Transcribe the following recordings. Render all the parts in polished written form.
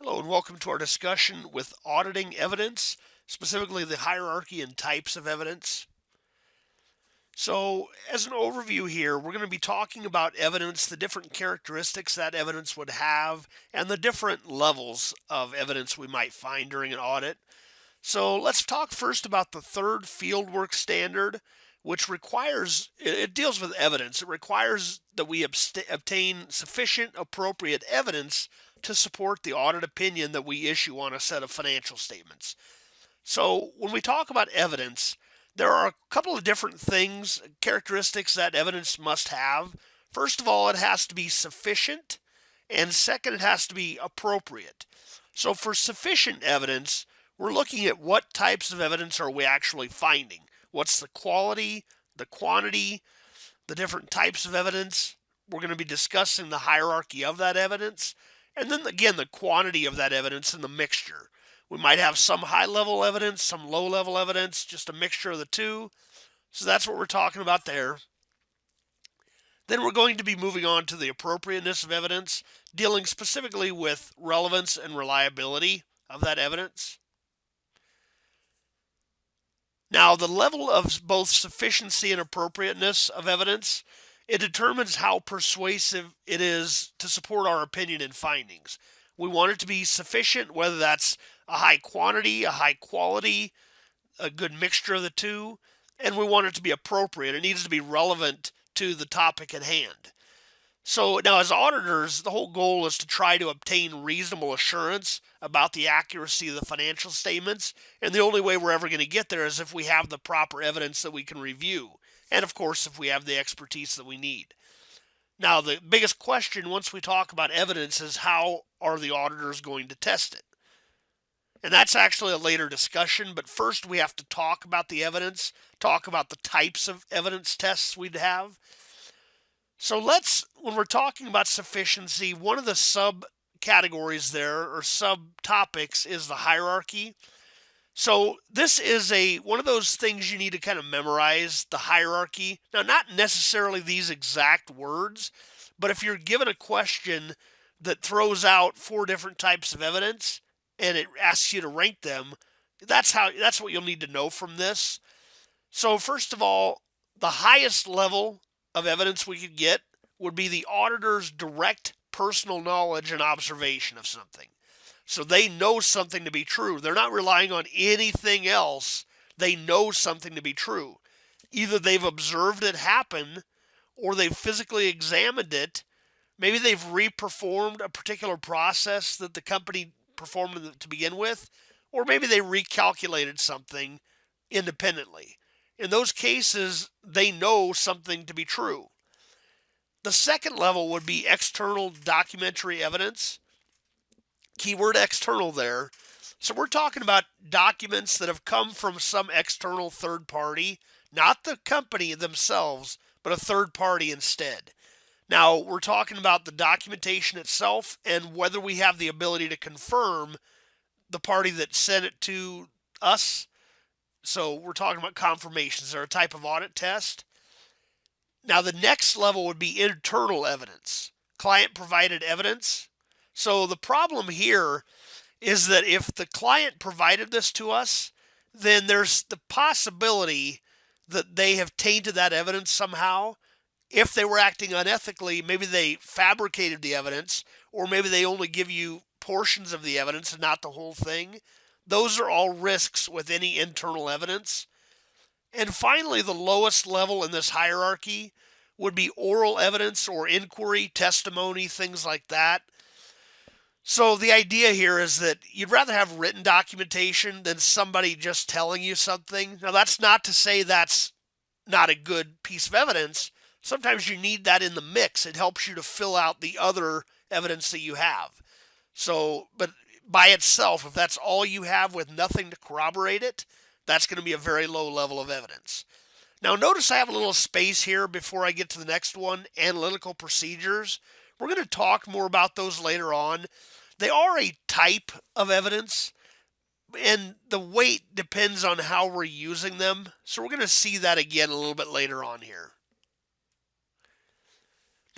Hello and welcome to our discussion with auditing evidence, specifically the hierarchy and types of evidence. So, as an overview here, we're going to be talking about evidence, the different characteristics that evidence would have, and the different levels of evidence we might find during an audit. So, let's talk first about the third fieldwork standard, which requires, it deals with evidence. It requires that we obtain sufficient, appropriate evidence to support the audit opinion that we issue on a set of financial statements. So when we talk about evidence, there are a couple of different things, characteristics that evidence must have. First of all, it has to be sufficient, and second, it has to be appropriate. So for sufficient evidence, we're looking at what types of evidence are we actually finding. What's the quality, the quantity, the different types of evidence. We're going to be discussing the hierarchy of that evidence. And then again, the quantity of that evidence and the mixture. We might have some high-level evidence, some low-level evidence, just a mixture of the two. So that's what we're talking about there. Then we're going to be moving on to the appropriateness of evidence, dealing specifically with relevance and reliability of that evidence. Now, the level of both sufficiency and appropriateness of evidence, it determines how persuasive it is to support our opinion and findings. We want it to be sufficient, whether that's a high quantity, a high quality, a good mixture of the two, and we want it to be appropriate. It needs to be relevant to the topic at hand. So now as auditors, the whole goal is to try to obtain reasonable assurance about the accuracy of the financial statements, and the only way we're ever going to get there is if we have the proper evidence that we can review, and of course if we have the expertise that we need. Now the biggest question once we talk about evidence is how are the auditors going to test it? And that's actually a later discussion, but first we have to talk about the evidence, talk about the types of evidence tests we'd have. So when we're talking about sufficiency, one of the subcategories there, or subtopics, is the hierarchy. So this is one of those things you need to kind of memorize, the hierarchy. Now, not necessarily these exact words, but if you're given a question that throws out 4 different types of evidence and it asks you to rank them, that's what you'll need to know from this. So first of all, the highest level of evidence we could get would be the auditor's direct personal knowledge and observation of something. So they know something to be true. They're not relying on anything else. They know something to be true. Either they've observed it happen or they've physically examined it. Maybe they've reperformed a particular process that the company performed to begin with, or maybe they recalculated something independently. In those cases, they know something to be true. The second level would be external documentary evidence. Keyword external there. So we're talking about documents that have come from some external third party, not the company themselves, but a third party instead. Now, we're talking about the documentation itself and whether we have the ability to confirm the party that sent it to us. So we're talking about confirmations. They're a type of audit test. Now, the next level would be internal evidence, client-provided evidence. So the problem here is that if the client provided this to us, then there's the possibility that they have tainted that evidence somehow. If they were acting unethically, maybe they fabricated the evidence, or maybe they only give you portions of the evidence and not the whole thing. Those are all risks with any internal evidence. And finally, the lowest level in this hierarchy would be oral evidence or inquiry, testimony, things like that. So the idea here is that you'd rather have written documentation than somebody just telling you something. Now, that's not to say that's not a good piece of evidence. Sometimes you need that in the mix. It helps you to fill out the other evidence that you have. So, but by itself, if that's all you have with nothing to corroborate it, that's going to be a very low level of evidence. Now, notice I have a little space here before I get to the next one, analytical procedures. We're going to talk more about those later on. They are a type of evidence, and the weight depends on how we're using them. So we're going to see that again a little bit later on here.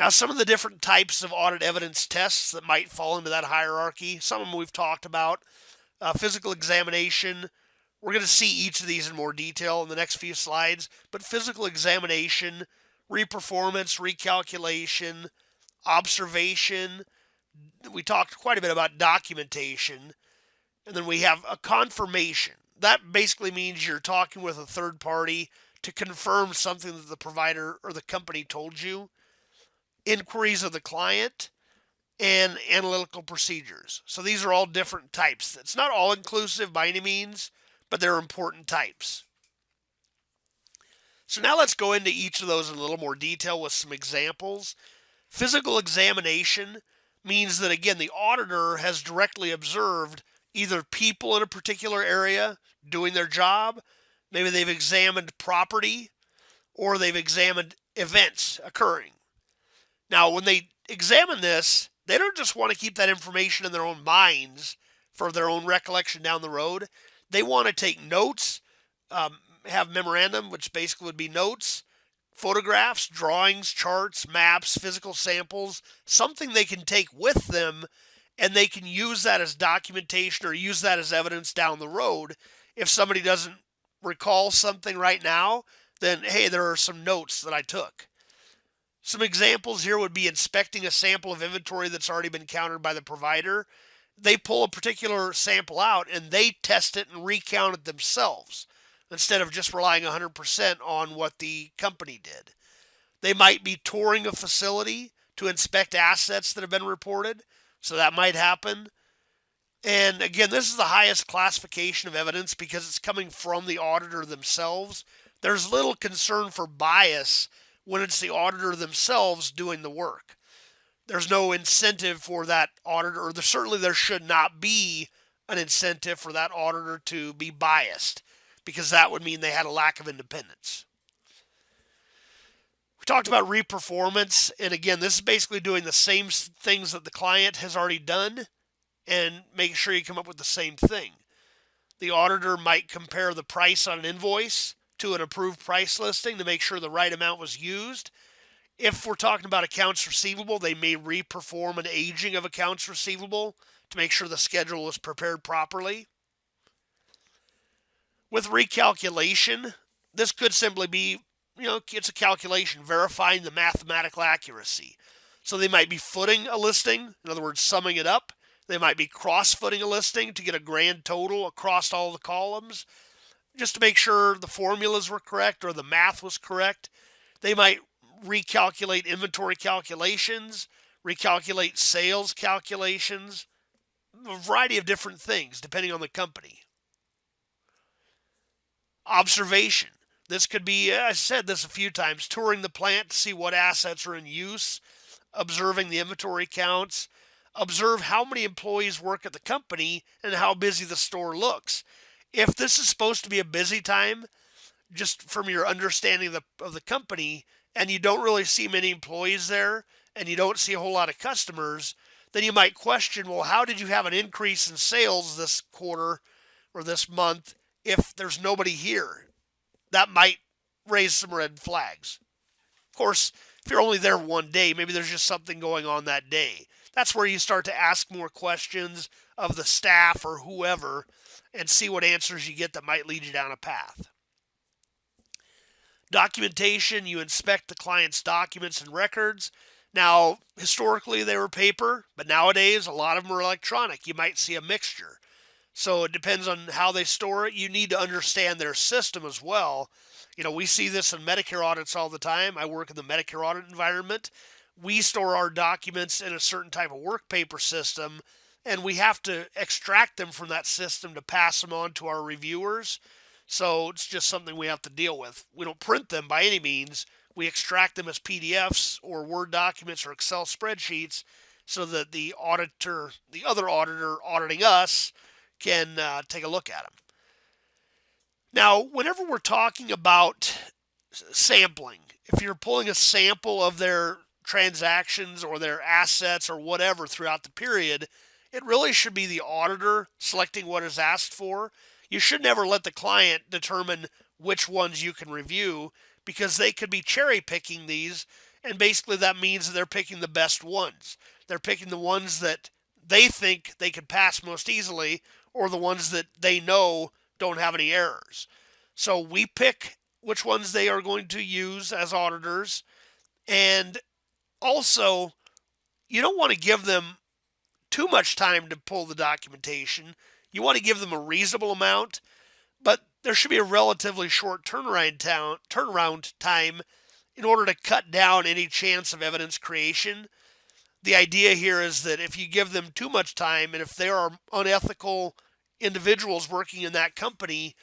Now, some of the different types of audit evidence tests that might fall into that hierarchy, some of them we've talked about. Physical examination, we're going to see each of these in more detail in the next few slides, but physical examination, reperformance, recalculation, observation, we talked quite a bit about documentation, and then we have a confirmation. That basically means you're talking with a third party to confirm something that the provider or the company told you. Inquiries of the client, and analytical procedures. So these are all different types. It's not all inclusive by any means, but they're important types. So now let's go into each of those in a little more detail with some examples. Physical examination means that, again, the auditor has directly observed either people in a particular area doing their job, maybe they've examined property, or they've examined events occurring. Now, when they examine this, they don't just want to keep that information in their own minds for their own recollection down the road. They want to take notes, have memorandum, which basically would be notes, photographs, drawings, charts, maps, physical samples, something they can take with them, and they can use that as documentation or use that as evidence down the road. If somebody doesn't recall something right now, then, hey, there are some notes that I took. Some examples here would be inspecting a sample of inventory that's already been counted by the provider. They pull a particular sample out and they test it and recount it themselves instead of just relying 100% on what the company did. They might be touring a facility to inspect assets that have been reported, so that might happen. And again, this is the highest classification of evidence because it's coming from the auditor themselves. There's little concern for bias when it's the auditor themselves doing the work. There's no incentive for that auditor, or certainly there should not be an incentive for that auditor to be biased, because that would mean they had a lack of independence. We talked about reperformance, and again, this is basically doing the same things that the client has already done and making sure you come up with the same thing. The auditor might compare the price on an invoice to an approved price listing to make sure the right amount was used. If we're talking about accounts receivable, they may reperform an aging of accounts receivable to make sure the schedule is prepared properly. With recalculation, this could simply be, it's a calculation verifying the mathematical accuracy. So they might be footing a listing, in other words, summing it up. They might be cross-footing a listing to get a grand total across all the columns, just to make sure the formulas were correct or the math was correct. They might recalculate inventory calculations, recalculate sales calculations, a variety of different things depending on the company. Observation. This could be, I said this a few times, touring the plant to see what assets are in use, observing the inventory counts, observe how many employees work at the company and how busy the store looks. If this is supposed to be a busy time, just from your understanding of the company, and you don't really see many employees there, and you don't see a whole lot of customers, then you might question, well, how did you have an increase in sales this quarter or this month if there's nobody here? That might raise some red flags. Of course, if you're only there one day, maybe there's just something going on that day. That's where you start to ask more questions of the staff or whoever and see what answers you get that might lead you down a path. Documentation, you inspect the client's documents and records. Now, historically they were paper, but nowadays a lot of them are electronic. You might see a mixture. So it depends on how they store it. You need to understand their system as well. We see this in Medicare audits all the time. I work in the Medicare audit environment. We store our documents in a certain type of work paper system, and we have to extract them from that system to pass them on to our reviewers. So it's just something we have to deal with. We don't print them by any means. We extract them as PDFs or Word documents or Excel spreadsheets so that the auditor, the other auditor auditing us, can take a look at them. Now, whenever we're talking about sampling, if you're pulling a sample of their transactions or their assets or whatever throughout the period, it really should be the auditor selecting what is asked for. You should never let the client determine which ones you can review, because they could be cherry picking these And basically that means that they're picking the best ones. They're picking the ones that they think they could pass most easily, or the ones that they know don't have any errors. So we pick which ones they are going to use as auditors. And also, you don't want to give them too much time to pull the documentation. You want to give them a reasonable amount, but there should be a relatively short turnaround time in order to cut down any chance of evidence creation. The idea here is that if you give them too much time, and if there are unethical individuals working in that company,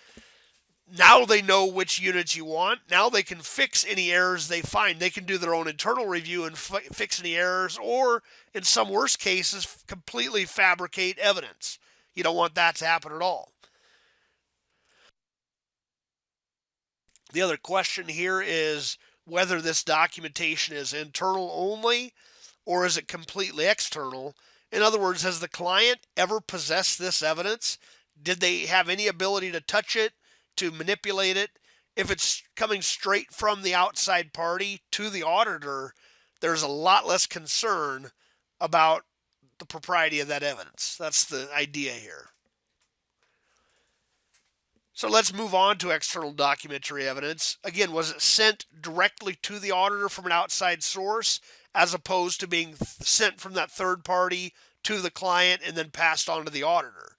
now they know which units you want. Now they can fix any errors they find. They can do their own internal review and fix any errors, or in some worst cases, completely fabricate evidence. You don't want that to happen at all. The other question here is whether this documentation is internal only or is it completely external. In other words, has the client ever possessed this evidence? Did they have any ability to touch it, to manipulate it? If it's coming straight from the outside party to the auditor, there's a lot less concern about the propriety of that evidence. That's the idea here. So let's move on to external documentary evidence. Again, was it sent directly to the auditor from an outside source as opposed to being sent from that third party to the client and then passed on to the auditor?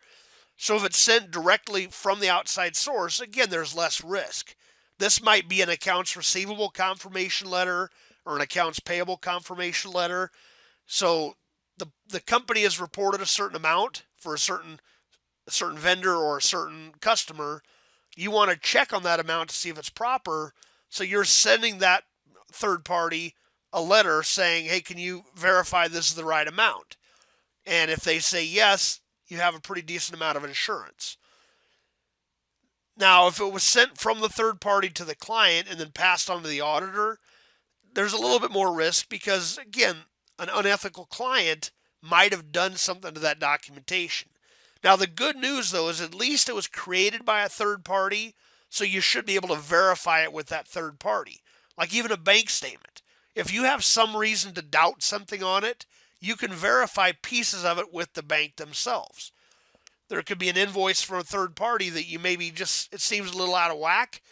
So if it's sent directly from the outside source, again, there's less risk. This might be an accounts receivable confirmation letter or an accounts payable confirmation letter. So the company has reported a certain amount for a certain vendor or a certain customer. You want to check on that amount to see if it's proper. So you're sending that third party a letter saying, hey, can you verify this is the right amount? And if they say yes, you have a pretty decent amount of insurance. Now, if it was sent from the third party to the client and then passed on to the auditor, there's a little bit more risk because, again, an unethical client might have done something to that documentation. Now, the good news, though, is at least it was created by a third party, so you should be able to verify it with that third party. Like even a bank statement. If you have some reason to doubt something on it, you can verify pieces of it with the bank themselves. There could be an invoice from a third party that you maybe just, it seems a little out of whack.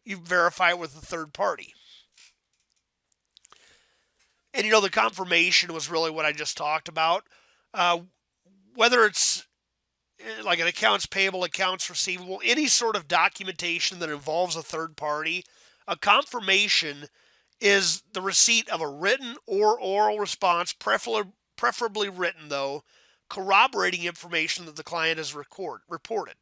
You verify it with the third party. And the confirmation was really what I just talked about. Whether it's like an accounts payable, accounts receivable, any sort of documentation that involves a third party, a confirmation is the receipt of a written or oral response, preferably written though, corroborating information that the client has reported.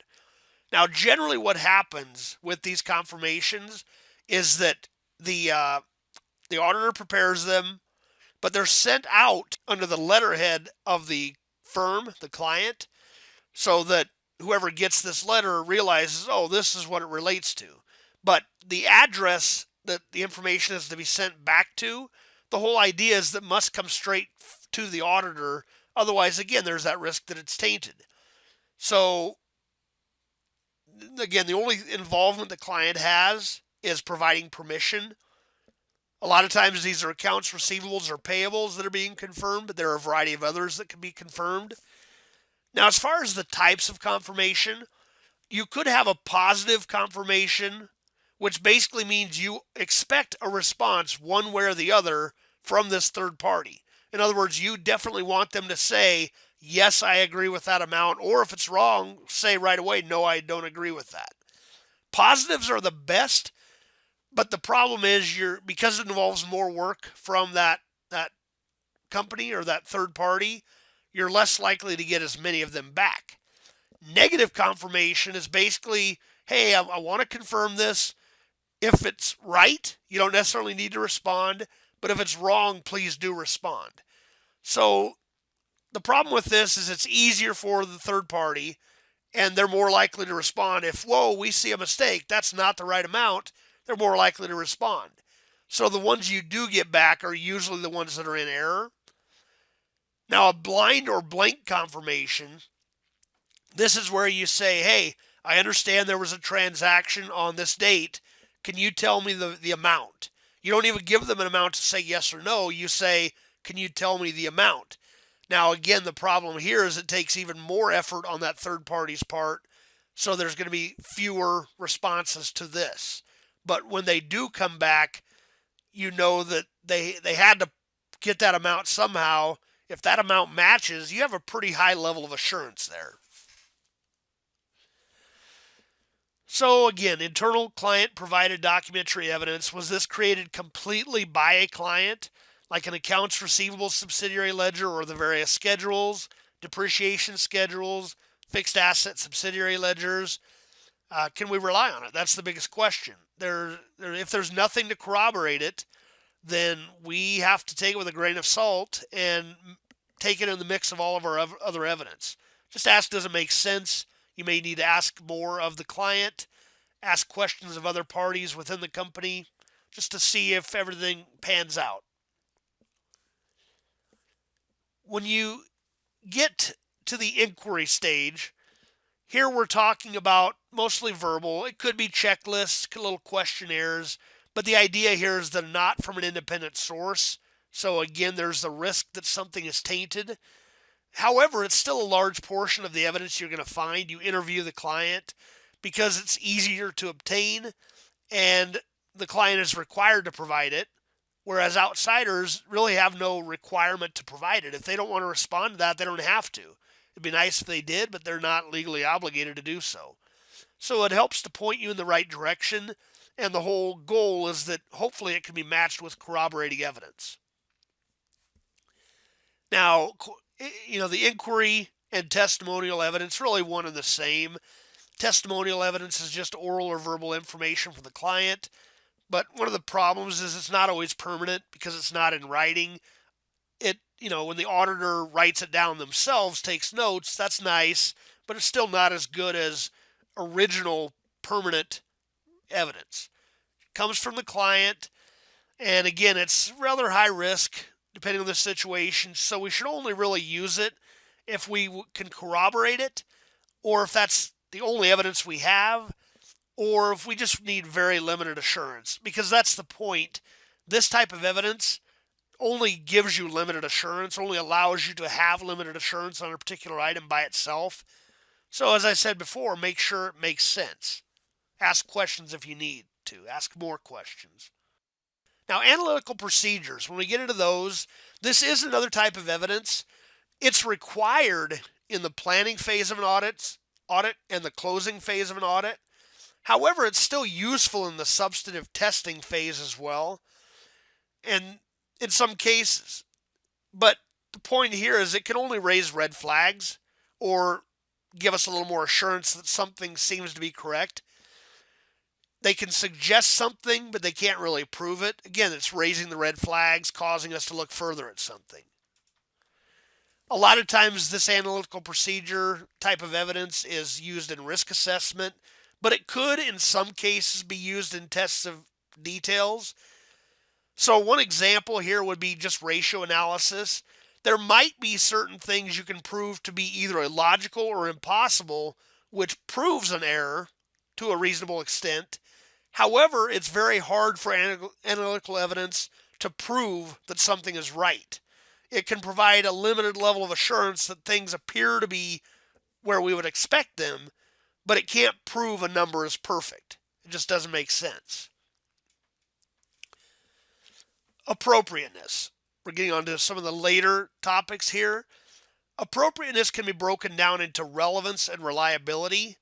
Now, generally what happens with these confirmations is that the auditor prepares them, but they're sent out under the letterhead of the firm, the client, so that whoever gets this letter realizes, oh, this is what it relates to. But the address that the information is to be sent back to, the whole idea is that it must come straight to the auditor. Otherwise, again, there's that risk that it's tainted. So, again, the only involvement the client has is providing permission. A lot of times these are accounts receivables or payables that are being confirmed, but there are a variety of others that can be confirmed. Now, as far as the types of confirmation, you could have a positive confirmation, which basically means you expect a response one way or the other from this third party. In other words, you definitely want them to say, yes, I agree with that amount, or if it's wrong, say right away, no, I don't agree with that. Positives are the best, but the problem is because it involves more work from that company or that third party, you're less likely to get as many of them back. Negative confirmation is basically, hey, I want to confirm this. If it's right, you don't necessarily need to respond, but if it's wrong, please do respond. So the problem with this is it's easier for the third party, and they're more likely to respond. If, whoa, we see a mistake, that's not the right amount, they're more likely to respond. So the ones you do get back are usually the ones that are in error. Now, a blind or blank confirmation, this is where you say, hey, I understand there was a transaction on this date. Can you tell me the amount? You don't even give them an amount to say yes or no. You say, can you tell me the amount? Now, again, the problem here is it takes even more effort on that third party's part, so there's going to be fewer responses to this. But when they do come back, you know that they had to get that amount somehow. If that amount matches, you have a pretty high level of assurance there. So again, internal client provided documentary evidence. Was this created completely by a client, like an accounts receivable subsidiary ledger or the various schedules, depreciation schedules, fixed asset subsidiary ledgers? Can we rely on it? That's the biggest question. If there's nothing to corroborate it, then we have to take it with a grain of salt and take it in the mix of all of our other evidence. Just ask, does it make sense? You may need to ask more of the client, ask questions of other parties within the company, just to see if everything pans out. When you get to the inquiry stage, here we're talking about mostly verbal. It could be checklists, little questionnaires, but the idea here is they're not from an independent source. So again, there's the risk that something is tainted. However, it's still a large portion of the evidence you're going to find. You interview the client because it's easier to obtain and the client is required to provide it, whereas outsiders really have no requirement to provide it. If they don't want to respond to that, they don't have to. It'd be nice if they did, but they're not legally obligated to do so. So it helps to point you in the right direction, and the whole goal is that hopefully it can be matched with corroborating evidence. Now, the inquiry and testimonial evidence really one and the same. Testimonial evidence is just oral or verbal information from the client, but one of the problems is it's not always permanent because it's not in writing. When the auditor writes it down themselves, takes notes, that's nice, but it's still not as good as original permanent evidence. It comes from the client, and again, it's rather high risk depending on the situation, so we should only really use it if we can corroborate it, or if that's the only evidence we have, or if we just need very limited assurance, because that's the point. This type of evidence only gives you limited assurance, only allows you to have limited assurance on a particular item by itself. So as I said before, make sure it makes sense. Ask questions if you need to. Ask more questions. Now, analytical procedures, when we get into those, this is another type of evidence. It's required in the planning phase of an audit and the closing phase of an audit. However, it's still useful in the substantive testing phase as well, and in some cases. But the point here is it can only raise red flags or give us a little more assurance that something seems to be correct. They can suggest something, but they can't really prove it. Again, it's raising the red flags, causing us to look further at something. A lot of times this analytical procedure type of evidence is used in risk assessment, but it could in some cases be used in tests of details. So one example here would be just ratio analysis. There might be certain things you can prove to be either illogical or impossible, which proves an error to a reasonable extent. However, it's very hard for analytical evidence to prove that something is right. It can provide a limited level of assurance that things appear to be where we would expect them, but it can't prove a number is perfect. It just doesn't make sense. Appropriateness. We're getting on to some of the later topics here. Appropriateness can be broken down into relevance and reliability.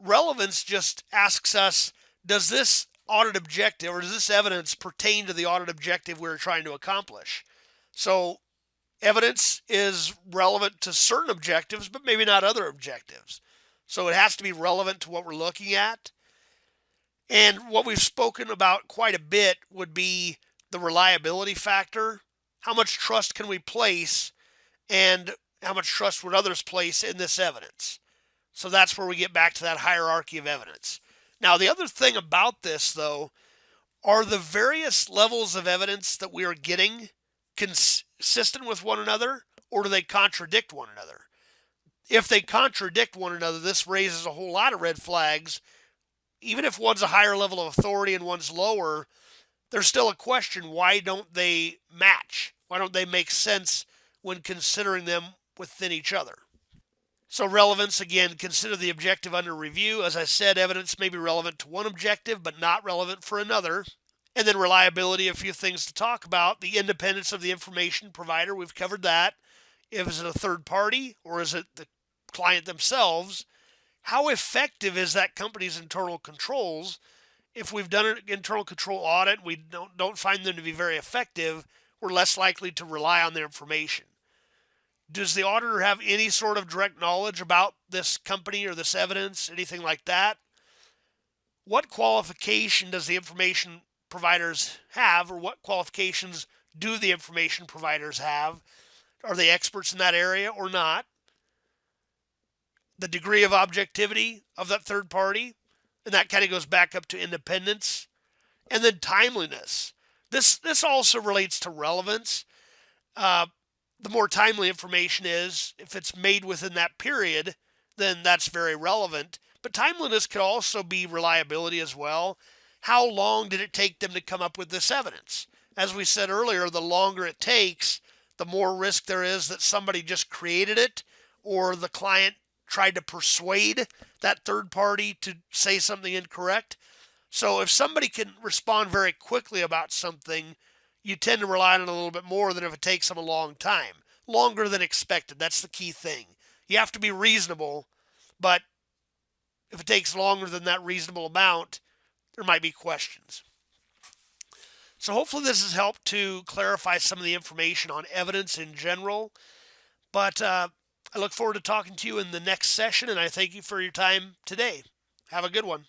Relevance just asks us, does this audit objective or does this evidence pertain to the audit objective we're trying to accomplish? So evidence is relevant to certain objectives, but maybe not other objectives. So it has to be relevant to what we're looking at. And what we've spoken about quite a bit would be the reliability factor. How much trust can we place, and how much trust would others place in this evidence? So that's where we get back to that hierarchy of evidence. Now, the other thing about this, though, are the various levels of evidence that we are getting consistent with one another, or do they contradict one another? If they contradict one another, this raises a whole lot of red flags. Even if one's a higher level of authority and one's lower, there's still a question, why don't they match? Why don't they make sense when considering them within each other? So relevance, again, consider the objective under review. As I said, evidence may be relevant to one objective, but not relevant for another. And then reliability, a few things to talk about. The independence of the information provider, we've covered that. If it's a third party or is it the client themselves? How effective is that company's internal controls? If we've done an internal control audit, we don't find them to be very effective, we're less likely to rely on their information. Does the auditor have any sort of direct knowledge about this company or this evidence, anything like that? What qualification does the information providers have, or what qualifications do the information providers have? Are they experts in that area or not? The degree of objectivity of that third party, and that kind of goes back up to independence. And then timeliness. This also relates to relevance. The more timely information is, if it's made within that period, then that's very relevant. But timeliness could also be reliability as well. How long did it take them to come up with this evidence? As we said earlier, the longer it takes, the more risk there is that somebody just created it, or the client tried to persuade that third party to say something incorrect. So if somebody can respond very quickly about something, you tend to rely on it a little bit more than if it takes them a long time. Longer than expected. That's the key thing. You have to be reasonable, but if it takes longer than that reasonable amount, there might be questions. So hopefully this has helped to clarify some of the information on evidence in general. But I look forward to talking to you in the next session, and I thank you for your time today. Have a good one.